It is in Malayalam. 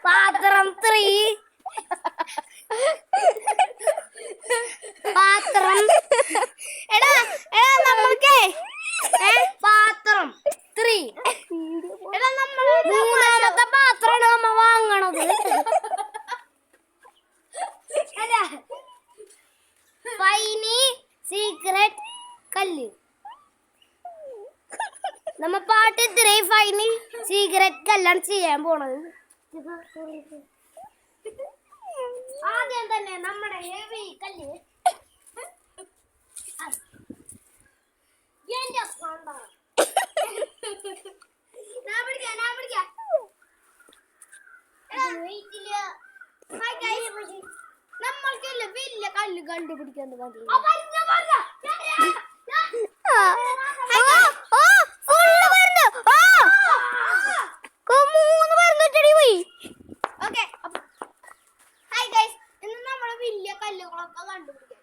പാത്രം 3 പാത്രം എടാ നമ്മൾക്കേ പാത്രം 3 എടാ നമ്മൾ മൂന്നാമത്തെ പാത്രമാണ് നമ്മ വാങ്ങണത്. ഫൈനി സീക്രട്ട് കല്ല് നമ്മ പാട്ട് ഇത്രയും ഫൈനി സീക്രട്ട് കല്ലാണ് ചെയ്യാൻ പോണത്. ആദ്യം തന്നെ നമ്മുടെ ഹെവി കല്ല് നമ്മൾക്കല്ല വലിയ കല്ല് കണ്ടുപിടിക്കാൻ വലിയ കല്ലുകളൊക്കെ കണ്ടുപിടിക്കാൻ